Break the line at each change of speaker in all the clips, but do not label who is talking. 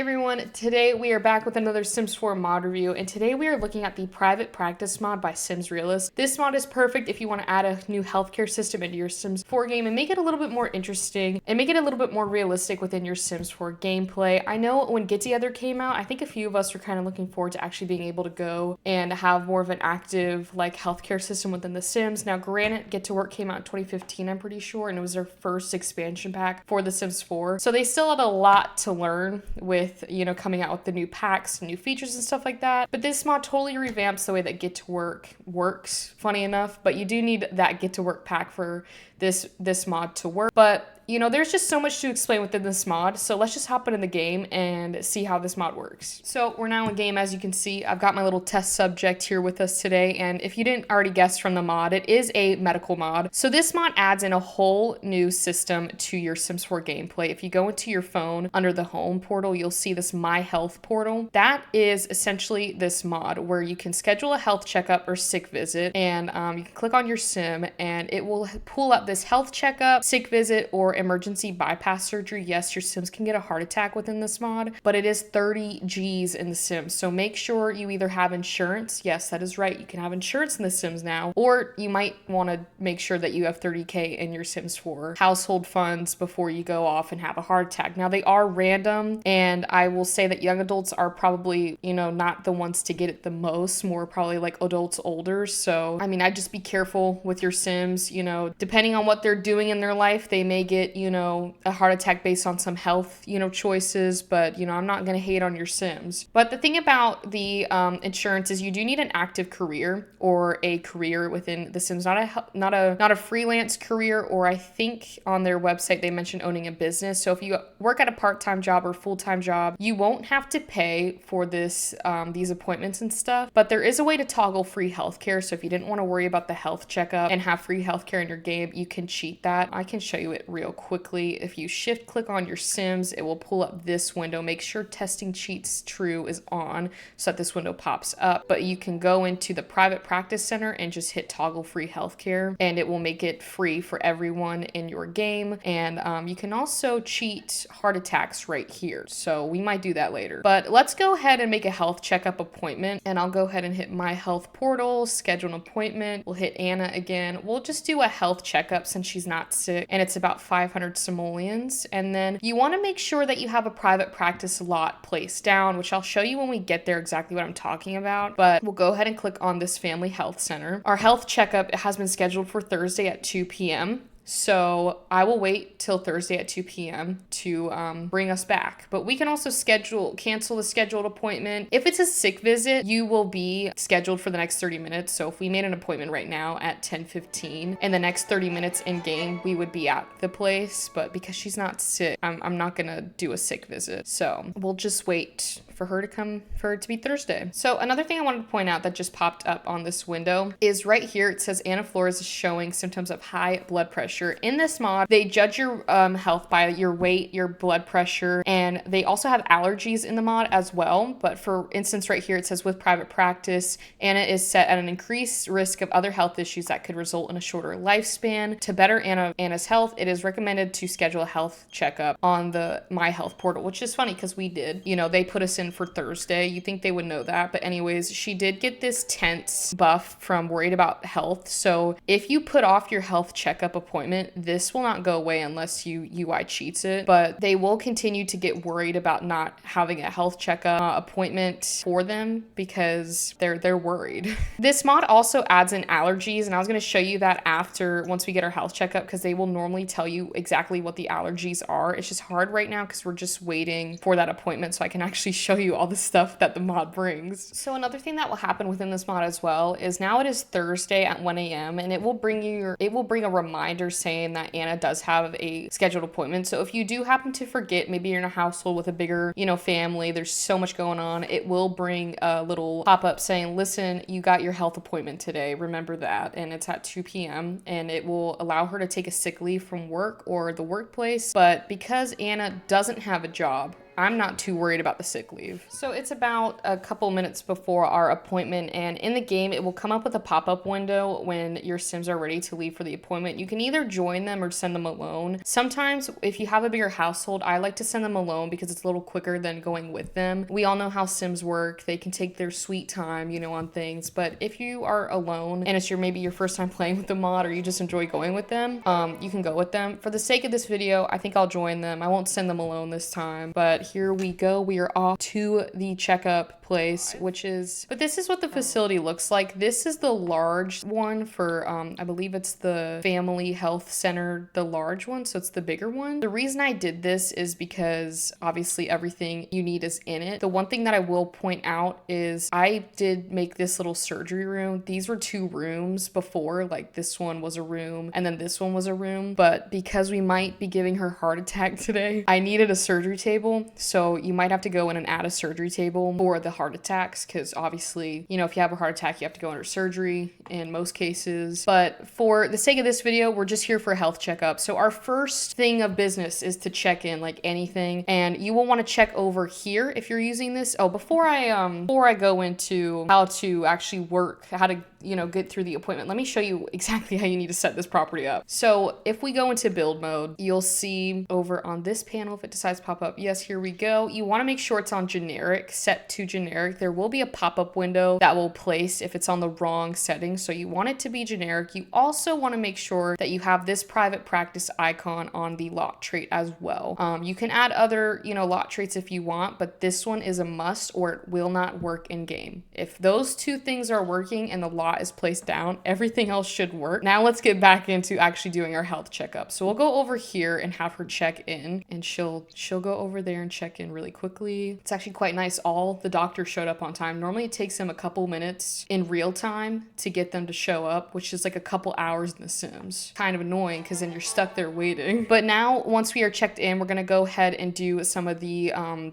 everyone, today we are back with another Sims 4 mod review, and today we are looking at the Private Practice mod by Sims Realist. This mod is perfect if you want to add a new healthcare system into your Sims 4 game and make it a little bit more interesting and make it a little bit more realistic within your Sims 4 gameplay. I know when Get Together came out, I think a few of us were kind of looking forward to actually being able to go and have more of an active healthcare system within the Sims. Now granted, Get to Work came out in 2015, I'm pretty sure, and it was their first expansion pack for the Sims 4. So they still had a lot to learn with, coming out with the new packs and new features and stuff like that. But this mod totally revamps the way that Get to Work works, funny enough, but you do need that Get to Work pack for this mod to work. But there's just so much to explain within this mod, so let's just hop into the game and see how this mod works. So we're now in game. As you can see, I've got my little test subject here with us today, and if you didn't already guess from the mod, it is a medical mod. So this mod adds in a whole new system to your Sims 4 gameplay. If you go into your phone under the home portal, you'll see this My Health portal. That is essentially this mod where you can schedule a health checkup or sick visit, and you can click on your sim and it will pull up this health checkup, sick visit, or emergency bypass surgery. Yes, your Sims can get a heart attack within this mod, but it is 30 G's in the Sims. So make sure you either have insurance. Yes, that is right. You can have insurance in the Sims now, or you might want to make sure that you have 30K in your Sims for household funds before you go off and have a heart attack. Now they are random, and I will say that young adults are probably, not the ones to get it the most, more probably like adults older. So, I'd just be careful with your Sims, depending on what they're doing in their life, they may get, a heart attack based on some health, choices, but, I'm not going to hate on your Sims. But the thing about the insurance is you do need an active career or a career within the Sims, not a freelance career, or I think on their website they mentioned owning a business. So if you work at a part-time job or full-time job, you won't have to pay for these appointments and stuff, but there is a way to toggle free healthcare. So if you didn't want to worry about the health checkup and have free healthcare in your game, you can cheat that. I can show you it real quickly. If you shift click on your Sims, it will pull up this window. Make sure testing cheats true is on so that this window pops up, but you can go into the private practice center and just hit toggle free healthcare, and it will make it free for everyone in your game. And you can also cheat heart attacks right here, so we might do that later. But let's go ahead and make a health checkup appointment, and I'll go ahead and hit My Health portal, schedule an appointment. We'll hit Anna again. We'll just do a health checkup since she's not sick, and it's about 500 simoleons. And then you want to make sure that you have a private practice lot placed down, which I'll show you when we get there exactly what I'm talking about. But we'll go ahead and click on this family health center. Our health checkup has been scheduled for Thursday at 2 p.m. So I will wait till Thursday at 2 p.m. to bring us back. But we can also cancel the scheduled appointment. If it's a sick visit, you will be scheduled for the next 30 minutes. So if we made an appointment right now at 10:15, in the next 30 minutes in game, we would be at the place. But because she's not sick, I'm not gonna do a sick visit. So we'll just wait for it to be Thursday. So another thing I wanted to point out that just popped up on this window is right here. It says Anna Flores is showing symptoms of high blood pressure. In this mod, they judge your health by your weight, your blood pressure, and they also have allergies in the mod as well. But for instance, right here, it says with private practice, Anna is set at an increased risk of other health issues that could result in a shorter lifespan. To better Anna's health, it is recommended to schedule a health checkup on the My Health portal, which is funny because we did. They put us in for Thursday. You think they would know that, but anyways, she did get this tense buff from worried about health. So if you put off your health checkup appointment, this will not go away unless you UI cheats it, but they will continue to get worried about not having a health checkup appointment for them because they're worried. This mod also adds in allergies, and I was going to show you that once we get our health checkup, because they will normally tell you exactly what the allergies are. It's just hard right now because we're just waiting for that appointment so I can actually show you all the stuff that the mod brings. So another thing that will happen within this mod as well is now it is Thursday at 1 a.m. and it will bring a reminder saying that Anna does have a scheduled appointment. So if you do happen to forget, maybe you're in a household with a bigger, family, there's so much going on, it will bring a little pop-up saying, listen, you got your health appointment today, remember that, and it's at 2 p.m. and it will allow her to take a sick leave from work or the workplace. But because Anna doesn't have a job, I'm not too worried about the sick leave. So it's about a couple minutes before our appointment, and in the game, it will come up with a pop-up window when your Sims are ready to leave for the appointment. You can either join them or send them alone. Sometimes, if you have a bigger household, I like to send them alone because it's a little quicker than going with them. We all know how Sims work. They can take their sweet time, you know, on things. But if you are alone and it's maybe your first time playing with the mod, or you just enjoy going with them, you can go with them. For the sake of this video, I think I'll join them. I won't send them alone this time. But here we go. We are off to the Checkup place, but this is what the facility looks like. This is the large one for, I believe it's the Family Health Center, the large one, so it's the bigger one. The reason I did this is because obviously everything you need is in it. The one thing that I will point out is I did make this little surgery room. These were 2 rooms before, like this one was a room and then this one was a room, but because we might be giving her heart attack today, I needed a surgery table, so you might have to go in and add a surgery table for the heart attacks, because obviously, you know, if you have a heart attack, you have to go under surgery in most cases. But for the sake of this video, we're just here for a health checkup. So our first thing of business is to check in, like anything, and you will want to check over here if you're using this. Oh, before I go into how to actually work, how to, you know, get through the appointment, let me show you exactly how you need to set this property up. So if we go into build mode, you'll see over on this panel, if it decides to pop up, yes, here we go. You want to make sure it's on generic, set to generic. There will be a pop-up window that will place if it's on the wrong setting, so you want it to be generic. You also want to make sure that you have this private practice icon on the lot trait as well. You can add other, you know, lot traits if you want, but this one is a must or it will not work in game. If those 2 things are working and the lot is placed down, everything else should work. Now let's get back into actually doing our health checkup. So we'll go over here and have her check in, and she'll go over there and check in really quickly. It's actually quite nice. All the doctors showed up on time. Normally it takes them a couple minutes in real time to get them to show up, which is like a couple hours in The Sims. Kind of annoying because then you're stuck there waiting. But now once we are checked in, we're gonna go ahead and do some of the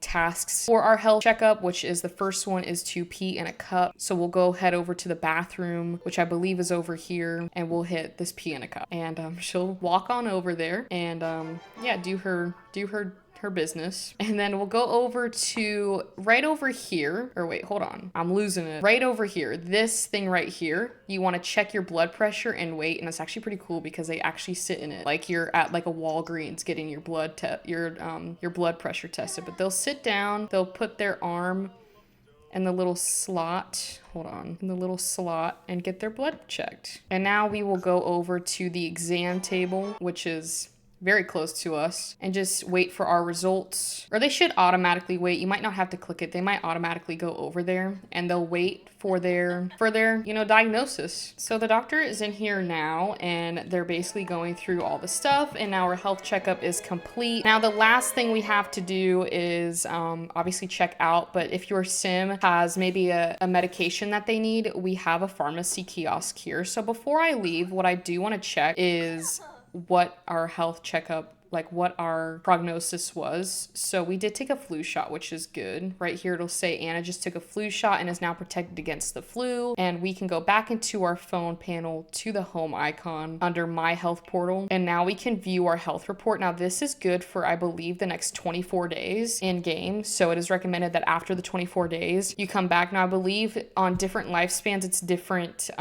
tasks for our health checkup, which is the first one is to pee in a cup. So we'll go head over to the bathroom, which I believe is over here, and we'll hit this pee in a cup. And she'll walk on over there and yeah, do her business. And then we'll go over to right over here, or wait, hold on, I'm losing it. Right over here, this thing right here, you want to check your blood pressure and weight, and it's actually pretty cool because they actually sit in it like you're at like a Walgreens getting your blood pressure tested. But they'll sit down, they'll put their arm in the little slot, in the little slot, and get their blood checked. And now we will go over to the exam table, which is very close to us, and just wait for our results. Or they should automatically wait. You might not have to click it. They might automatically go over there and they'll wait for their, you know, diagnosis. So the doctor is in here now and they're basically going through all the stuff, and now our health checkup is complete. Now the last thing we have to do is obviously check out, but if your Sim has maybe a medication that they need, we have a pharmacy kiosk here. So before I leave, what I do want to check is what our health checkup, like what our prognosis was. So we did take a flu shot, which is good. Right here it'll say Anna just took a flu shot and is now protected against the flu. And we can go back into our phone panel to the home icon under my health portal, and now we can view our health report. Now this is good for, I believe, the next 24 days in game. So it is recommended that after the 24 days you come back. Now I believe on different lifespans it's different,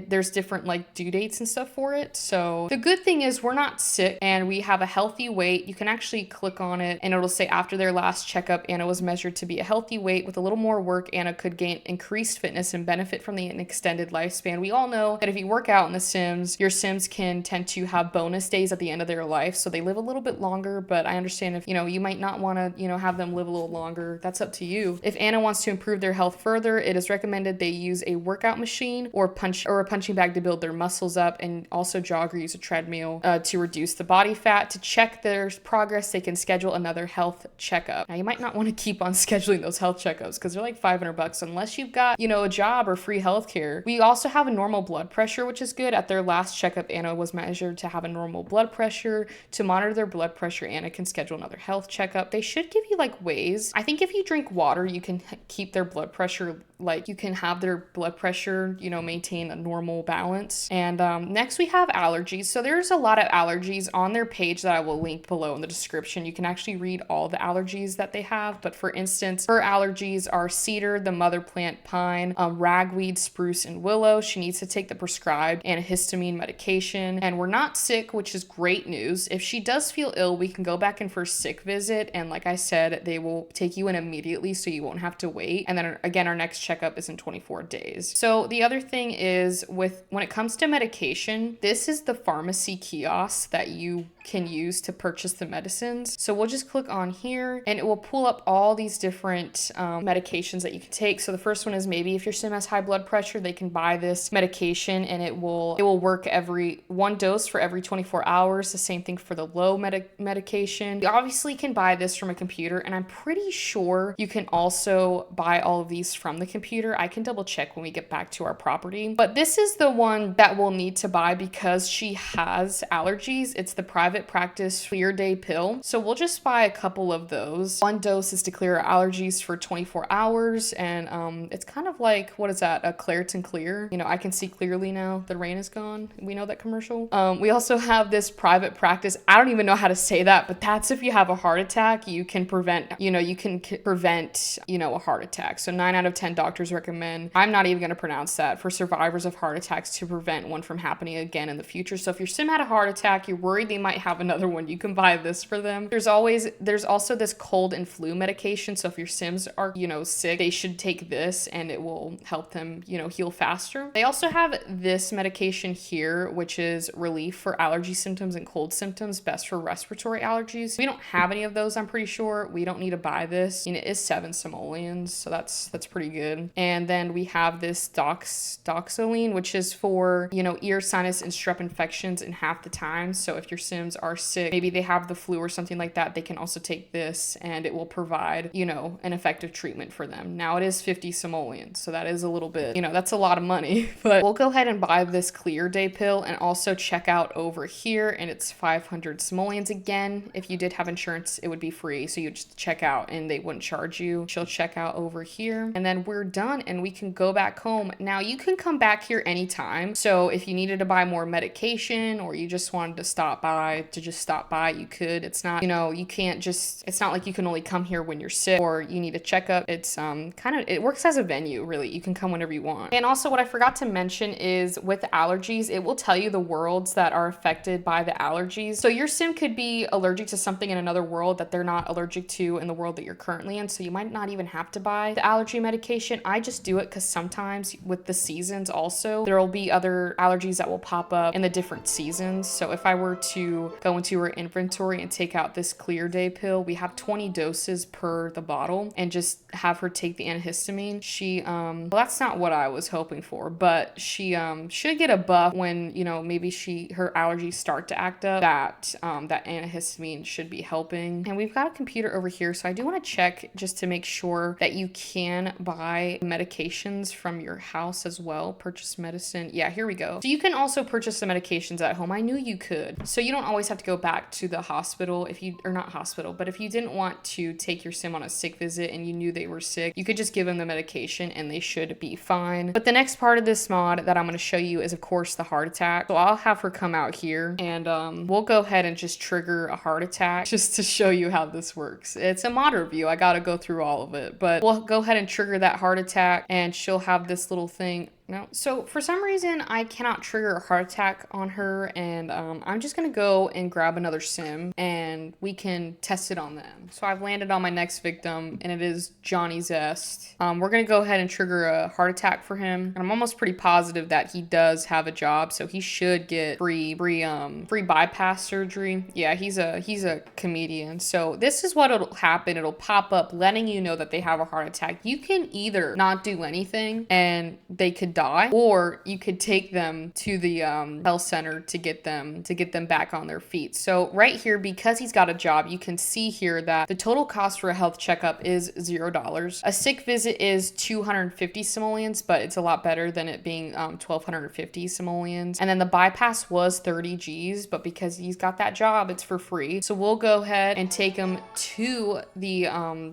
there's different like due dates and stuff for it. So the good thing is we're not sick and we have a healthy weight. You can actually click on it and it'll say after their last checkup, Anna was measured to be a healthy weight. With a little more work, Anna could gain increased fitness and benefit from an extended lifespan. We all know that if you work out in The Sims, your Sims can tend to have bonus days at the end of their life, so they live a little bit longer. But I understand if, you know, you might not want to, you know, have them live a little longer. That's up to you. If Anna wants to improve their health further, it is recommended they use a workout machine or a punching bag to build their muscles up, and also jog or use a treadmill to reduce the body fat. To check their progress, they can schedule another health checkup. Now you might not want to keep on scheduling those health checkups because they're like $500 unless you've got, you know, a job or free healthcare. We also have a normal blood pressure, which is good. At their last checkup, Anna was measured to have a normal blood pressure. To monitor their blood pressure, Anna can schedule another health checkup. They should give you like ways. I think if you drink water, you can keep their blood pressure, like you can have their blood pressure, you know, maintain a normal balance. And next we have allergies. So there's a lot of allergies on their page that I will link below in the description. You can actually read all the allergies that they have. But for instance, her allergies are cedar, the mother plant pine, ragweed, spruce, and willow. She needs to take the prescribed antihistamine medication. And we're not sick, which is great news. If she does feel ill, we can go back in for a sick visit. And like I said, they will take you in immediately so you won't have to wait. And then again, our next checkup is in 24 days. So the other thing is when it comes to medication, this is the pharmacy kiosk that you can use to purchase the medicines. So we'll just click on here and it will pull up all these different medications that you can take. So the first one is maybe if your sim has high blood pressure, they can buy this medication and it will work every one dose for every 24 hours. The same thing for the low medication. You obviously can buy this from a computer, and I'm pretty sure you can also buy all of these from the computer. I can double check when we get back to our property, but this is the one that we'll need to buy because she has allergies. It's the private practice clear day pill. So we'll just buy a couple of those. One dose is to clear allergies for 24 hours. And it's kind of like, what is that? A Claritin Clear. You know, I can see clearly now. The rain is gone. We know that commercial. We also have this private practice. I don't even know how to say that, but that's if you have a heart attack, you can prevent a heart attack. So 9 out of 10 doctors recommend, I'm not even going to pronounce that, for survivors of heart attacks to prevent one from happening again in the future. So if your sim had a heart attack, you're worried they might have another one, you can buy this for them. There's also this cold and flu medication. So if your sims are, sick, they should take this and it will help them, heal faster. They also have this medication here, which is relief for allergy symptoms and cold symptoms, best for respiratory allergies. We don't have any of those, I'm pretty sure. We don't need to buy this. It is 7 simoleons, so that's pretty good. And then we have this doxoline, which is for, ear, sinus, and strep infections in half the time. So if your sims are sick, maybe they have the flu or something like that, they can also take this and it will provide, an effective treatment for them. Now it is 50 simoleons, so that is a little bit, that's a lot of money, but we'll go ahead and buy this clear day pill and also check out over here, and it's 500 simoleons. Again, if you did have insurance, it would be free, so you just check out and they wouldn't charge you. She'll check out over here and then we're done and we can go back home. Now you can come back here anytime. So if you needed to buy more medication or you just wanted to stop by, you could. It's not, it's not like you can only come here when you're sick or you need a checkup. It's it works as a venue, really. You can come whenever you want. And also what I forgot to mention is with allergies, it will tell you the worlds that are affected by the allergies. So your sim could be allergic to something in another world that they're not allergic to in the world that you're currently in. So you might not even have to buy the allergy medication. I just do it because sometimes with the seasons also, there will be other allergies that will pop up in the different seasons. So if I were to go into her inventory and take out this clear day pill, we have 20 doses per the bottle, and just have her take the antihistamine. She, well, that's not what I was hoping for, but she should get a buff when, maybe her allergies start to act up. That antihistamine should be helping. And we've got a computer over here, so I do want to check just to make sure that you can buy medications from your house as well. Purchase medicine. Yeah, here we go. So you can also purchase the medications at home. I knew you could. So you don't always have to go back to the hospital but if you didn't want to take your sim on a sick visit and you knew they were sick, you could just give them the medication and they should be fine. But the next part of this mod that I'm going to show you is, of course, the heart attack. So I'll have her come out here and we'll go ahead and just trigger a heart attack just to show you how this works. It's a mod review. I got to go through all of it, but we'll go ahead and trigger that heart attack and she'll have this little thing. No. So for some reason, I cannot trigger a heart attack on her, and I'm just going to go and grab another sim and we can test it on them. So I've landed on my next victim, and it is Johnny Zest. We're going to go ahead and trigger a heart attack for him. And I'm almost pretty positive that he does have a job, so he should get free bypass surgery. Yeah, he's a comedian. So this is what it'll happen. It'll pop up letting you know that they have a heart attack. You can either not do anything and they could die, or you could take them to the health center to get them back on their feet. So right here, because he's got a job, you can see here that the total cost for a health checkup is $0. A sick visit is 250 simoleons, but it's a lot better than it being 1250 simoleons. And then the bypass was 30 G's, but because he's got that job, it's for free. So we'll go ahead and take him to the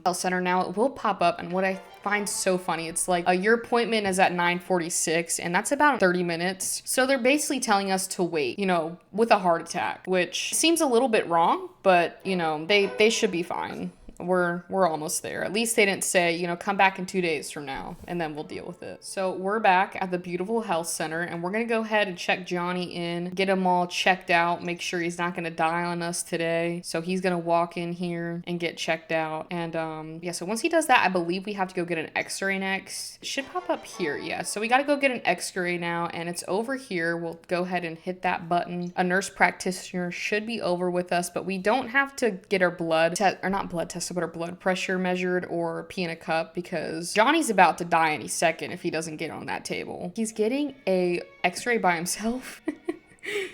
health center. Now it will pop up, and what I find so funny, it's like your appointment is at 9:46 26, and that's about 30 minutes. So they're basically telling us to wait, you know, with a heart attack, which seems a little bit wrong, but you know, they should be fine. We're almost there. At least they didn't say, you know, come back in 2 days from now and then we'll deal with it. So we're back at the beautiful health center, and we're gonna go ahead and check Johnny in, get him all checked out, make sure he's not gonna die on us today. So he's gonna walk in here and get checked out. And yeah, so once he does that, I believe we have to go get an x-ray next. It should pop up here. Yeah, so we gotta go get an x-ray now, and it's over here. We'll go ahead and hit that button. A nurse practitioner should be over with us, but we don't have to get our blood test, or not blood test, but our blood pressure measured or pee in a cup, because Johnny's about to die any second if he doesn't get on that table. He's getting a x-ray by himself.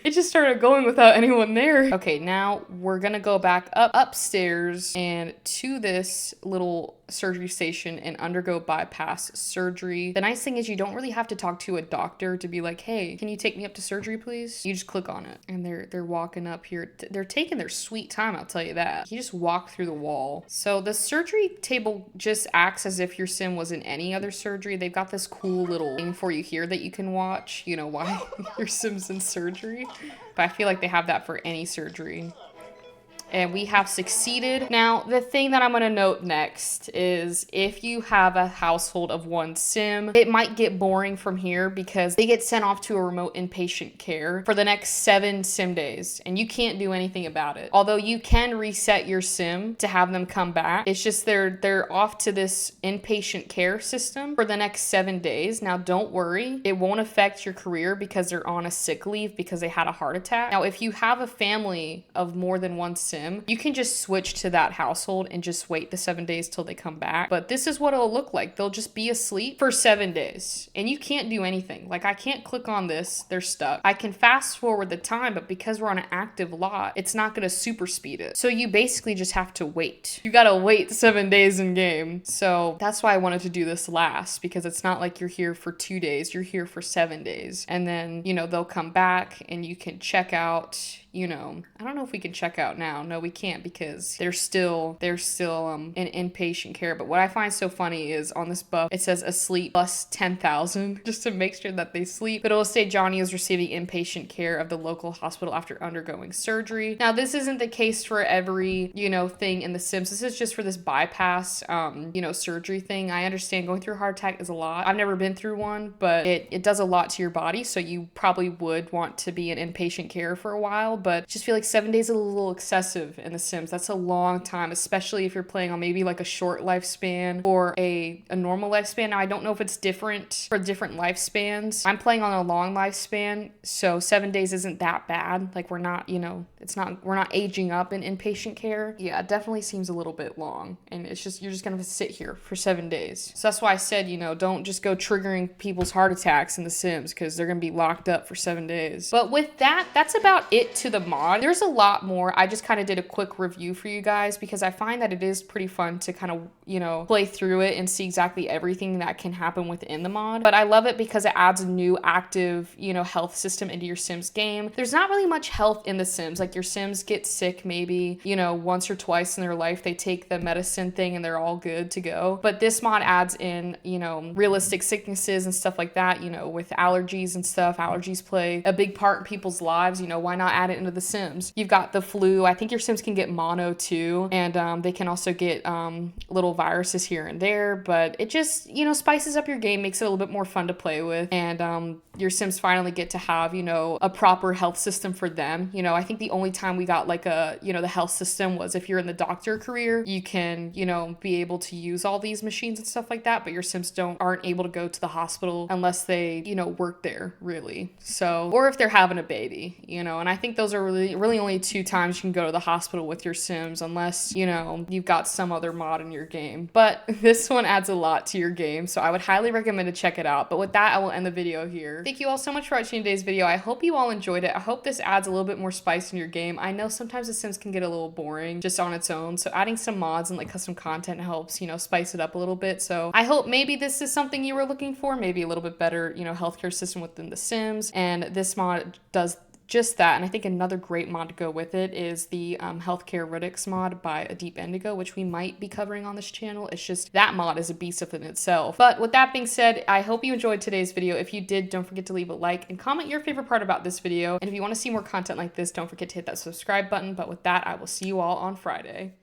It just started going without anyone there. Okay, now we're gonna go back upstairs and to this little surgery station and undergo bypass surgery. The nice thing is you don't really have to talk to a doctor to be like, hey, can you take me up to surgery, please? You just click on it, and they're walking up here. They're taking their sweet time, I'll tell you that. He just walked through the wall. So the surgery table just acts as if your sim was in any other surgery. They've got this cool little thing for you here that you can watch, you know, while your sim's in surgery. But I feel like they have that for any surgery. And we have succeeded. Now, the thing that I'm gonna note next is if you have a household of one sim, it might get boring from here because they get sent off to a remote inpatient care for the next 7 sim days, and you can't do anything about it. Although you can reset your sim to have them come back. It's just they're off to this inpatient care system for the next 7 days. Now, don't worry, it won't affect your career because they're on a sick leave because they had a heart attack. Now, if you have a family of more than one sim, you can just switch to that household and just wait the 7 days till they come back. But this is what it'll look like. They'll just be asleep for 7 days and you can't do anything. Like, I can't click on this, they're stuck. I can fast forward the time, but because we're on an active lot, it's not gonna super speed it. So you basically just have to wait. You gotta wait 7 days in game. So that's why I wanted to do this last, because it's not like you're here for 2 days, you're here for 7 days. And then, you know, they'll come back and you can check out. You know, I don't know if we can check out now. No, we can't because they're still in inpatient care. But what I find so funny is on this buff, it says asleep plus 10,000 just to make sure that they sleep. But it'll say Johnny is receiving inpatient care of the local hospital after undergoing surgery. Now, this isn't the case for every, you know, thing in The Sims. This is just for this bypass, you know, surgery thing. I understand going through a heart attack is a lot. I've never been through one, but it does a lot to your body. So you probably would want to be in inpatient care for a while. But I just feel like 7 days is a little excessive in The Sims. That's a long time, especially if you're playing on maybe like a short lifespan or a normal lifespan. Now, I don't know if it's different for different lifespans. I'm playing on a long lifespan, so 7 days isn't that bad. Like, we're not, you know, we're not aging up in inpatient care. Yeah, it definitely seems a little bit long, and it's just, you're just gonna sit here for 7 days. So that's why I said, you know, don't just go triggering people's heart attacks in The Sims because they're gonna be locked up for 7 days. But with that, that's about it to the mod. There's a lot more. I just kind of did a quick review for you guys because I find that it is pretty fun to kind of, you know, play through it and see exactly everything that can happen within the mod. But I love it because it adds a new active, you know, health system into your Sims game. There's not really much health in The Sims. Like, your Sims get sick maybe, you know, once or twice in their life. They take the medicine thing and they're all good to go. But this mod adds in, you know, realistic sicknesses and stuff like that, you know, with allergies and stuff. Allergies play a big part in people's lives. You know, why not add it into The Sims? You've got the flu. I think your Sims can get mono too, and they can also get little viruses here and there, but it just, you know, spices up your game, makes it a little bit more fun to play with, and your Sims finally get to have, you know, a proper health system for them. You know, I think the only time we got like a, you know, the health system was if you're in the doctor career, you can, you know, be able to use all these machines and stuff like that, but your Sims aren't able to go to the hospital unless they, you know, work there, really. So, or if they're having a baby, you know, and I think those are really only 2 times you can go to the hospital with your Sims, unless, you know, you've got some other mod in your game. But this one adds a lot to your game, so I would highly recommend to check it out. But with that, I will end the video here. Thank you all so much for watching today's video. I hope you all enjoyed it. I hope this adds a little bit more spice in your game. I know sometimes The Sims can get a little boring just on its own, so adding some mods and like custom content helps, you know, spice it up a little bit. So I hope maybe this is something you were looking for, maybe a little bit better, you know, healthcare system within The Sims, and this mod does just that. And I think another great mod to go with it is the Healthcare Riddick's mod by A Deep Indigo, which we might be covering on this channel. It's just that mod is a beast within itself. But with that being said, I hope you enjoyed today's video. If you did, don't forget to leave a like and comment your favorite part about this video. And if you want to see more content like this, don't forget to hit that subscribe button. But with that, I will see you all on Friday.